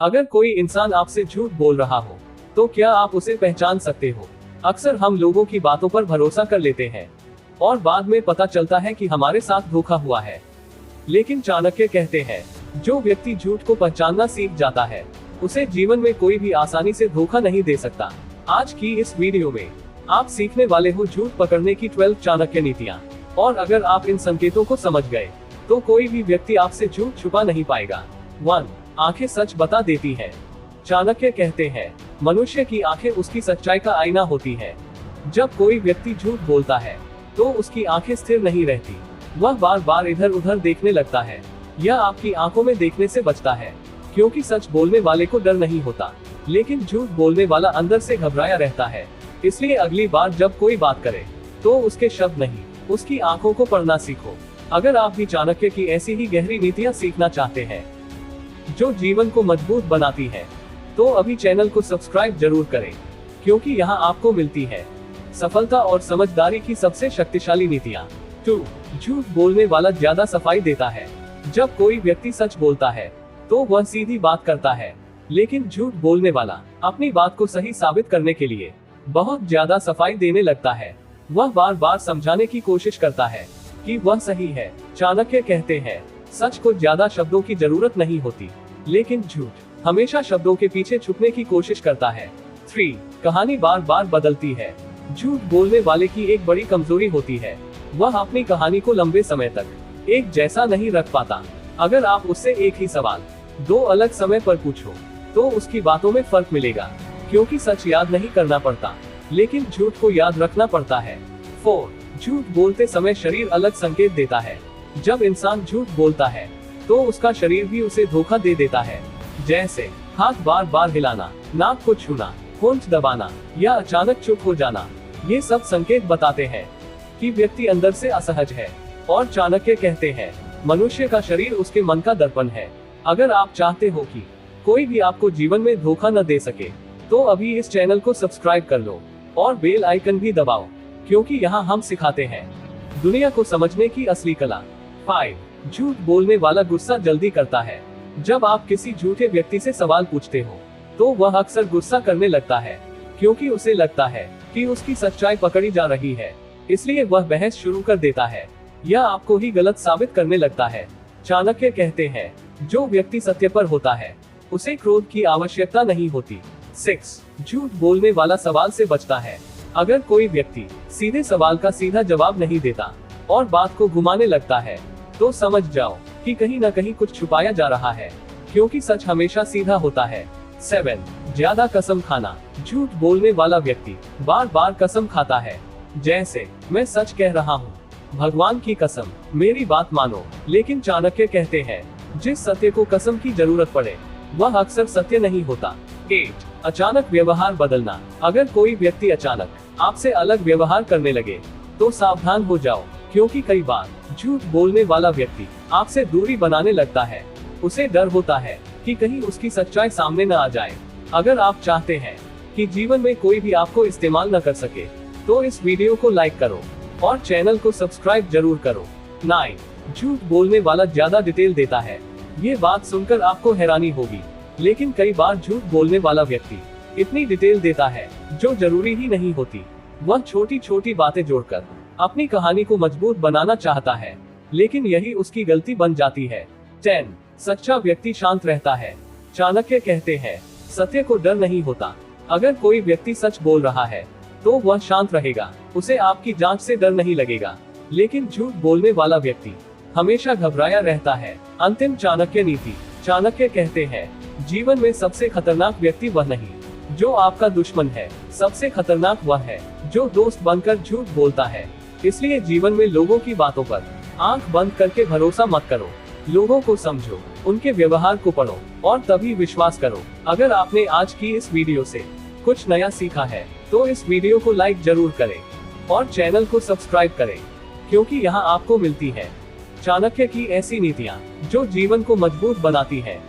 अगर कोई इंसान आपसे झूठ बोल रहा हो, तो क्या आप उसे पहचान सकते हो? अक्सर हम लोगों की बातों पर भरोसा कर लेते हैं और बाद में पता चलता है कि हमारे साथ धोखा हुआ है। लेकिन चाणक्य कहते हैं, जो व्यक्ति झूठ को पहचानना सीख जाता है, उसे जीवन में कोई भी आसानी से धोखा नहीं दे सकता। आज की इस वीडियो में आप सीखने वाले हो झूठ पकड़ने की 12 चाणक्य नीतियाँ। और अगर आप इन संकेतों को समझ गए, तो कोई भी व्यक्ति आपसे झूठ छुपा नहीं पाएगा। 1. आंखें सच बता देती हैं। चाणक्य कहते हैं, मनुष्य की आंखें उसकी सच्चाई का आईना होती है। जब कोई व्यक्ति झूठ बोलता है, तो उसकी आंखें स्थिर नहीं रहती, वह बार बार इधर उधर देखने लगता है। यह आपकी आंखों में देखने से बचता है, क्योंकि सच बोलने वाले को डर नहीं होता, लेकिन झूठ बोलने वाला अंदर से घबराया रहता है। इसलिए अगली बार जब कोई बात करे, तो उसके शब्द नहीं, उसकी आंखों को पढ़ना सीखो। अगर आप भी चाणक्य की ऐसी ही गहरी नीतियां सीखना चाहते हैं, जो जीवन को मजबूत बनाती है, तो अभी चैनल को सब्सक्राइब जरूर करें, क्योंकि यहाँ आपको मिलती है सफलता और समझदारी की सबसे शक्तिशाली नीतियाँ। 2. झूठ बोलने वाला ज्यादा सफाई देता है। जब कोई व्यक्ति सच बोलता है, तो वह सीधी बात करता है, लेकिन झूठ बोलने वाला अपनी बात को सही साबित करने के लिए बहुत ज्यादा सफाई देने लगता है। वह बार बार समझाने की कोशिश करता है कि वह सही है। चाणक्य कहते हैं, सच को ज्यादा शब्दों की जरूरत नहीं होती, लेकिन झूठ हमेशा शब्दों के पीछे छुपने की कोशिश करता है। 3. कहानी बार बार बदलती है। झूठ बोलने वाले की एक बड़ी कमजोरी होती है, वह अपनी कहानी को लंबे समय तक एक जैसा नहीं रख पाता। अगर आप उससे एक ही सवाल 2 अलग समय पर पूछो, तो उसकी बातों में फर्क मिलेगा, क्योंकि सच याद नहीं करना पड़ता, लेकिन झूठ को याद रखना पड़ता है। 4. झूठ बोलते समय शरीर अलग संकेत देता है। जब इंसान झूठ बोलता है, तो उसका शरीर भी उसे धोखा दे देता है, जैसे हाथ बार बार हिलाना, नाक को छूना, होंठ दबाना या अचानक चुप हो जाना। ये सब संकेत बताते हैं कि व्यक्ति अंदर से असहज है। और चाणक्य कहते हैं, मनुष्य का शरीर उसके मन का दर्पण है। अगर आप चाहते हो कि कोई भी आपको जीवन में धोखा न दे सके, तो अभी इस चैनल को सब्सक्राइब कर लो और बेल आइकन भी दबाओ, क्योंकि यहाँ हम सिखाते हैं दुनिया को समझने की असली कला। 5. झूठ बोलने वाला गुस्सा जल्दी करता है। जब आप किसी झूठे व्यक्ति से सवाल पूछते हो, तो वह अक्सर गुस्सा करने लगता है, क्योंकि उसे लगता है कि उसकी सच्चाई पकड़ी जा रही है। इसलिए वह बहस शुरू कर देता है या आपको ही गलत साबित करने लगता है। चाणक्य कहते हैं, जो व्यक्ति सत्य पर होता है, उसे क्रोध की आवश्यकता नहीं होती। 6. झूठ बोलने वाला सवाल से बचता है। अगर कोई व्यक्ति सीधे सवाल का सीधा जवाब नहीं देता और बात को घुमाने लगता है, तो समझ जाओ कि कहीं न कहीं कुछ छुपाया जा रहा है, क्योंकि सच हमेशा सीधा होता है। 7. ज्यादा कसम खाना। झूठ बोलने वाला व्यक्ति बार बार कसम खाता है, जैसे मैं सच कह रहा हूँ, भगवान की कसम, मेरी बात मानो। लेकिन चाणक्य कहते हैं, जिस सत्य को कसम की जरूरत पड़े, वह अक्सर सत्य नहीं होता। 8. अचानक व्यवहार बदलना। अगर कोई व्यक्ति अचानक आपसे अलग व्यवहार करने लगे, तो सावधान हो जाओ, क्योंकि कई बार झूठ बोलने वाला व्यक्ति आपसे दूरी बनाने लगता है। उसे डर होता है कि कहीं उसकी सच्चाई सामने न आ जाए। अगर आप चाहते हैं कि जीवन में कोई भी आपको इस्तेमाल न कर सके, तो इस वीडियो को लाइक करो और चैनल को सब्सक्राइब जरूर करो। 9. झूठ बोलने वाला ज्यादा डिटेल देता है। ये बात सुनकर आपको हैरानी होगी, लेकिन कई बार झूठ बोलने वाला व्यक्ति इतनी डिटेल देता है जो जरूरी ही नहीं होती। वह छोटी छोटी बातें जोड़कर अपनी कहानी को मजबूत बनाना चाहता है, लेकिन यही उसकी गलती बन जाती है। 10. सच्चा व्यक्ति शांत रहता है। चाणक्य कहते हैं, सत्य को डर नहीं होता। अगर कोई व्यक्ति सच बोल रहा है, तो वह शांत रहेगा, उसे आपकी जांच से डर नहीं लगेगा। लेकिन झूठ बोलने वाला व्यक्ति हमेशा घबराया रहता है। अंतिम चाणक्य नीति। चाणक्य कहते हैं, जीवन में सबसे खतरनाक व्यक्ति वह नहीं जो आपका दुश्मन है, सबसे खतरनाक वह है जो दोस्त बनकर झूठ बोलता है। इसलिए जीवन में लोगों की बातों पर आंख बंद करके भरोसा मत करो। लोगों को समझो, उनके व्यवहार को पढ़ो और तभी विश्वास करो। अगर आपने आज की इस वीडियो से कुछ नया सीखा है, तो इस वीडियो को लाइक जरूर करें और चैनल को सब्सक्राइब करें, क्योंकि यहाँ आपको मिलती है चाणक्य की ऐसी नीतियाँ जो जीवन को मजबूत बनाती है।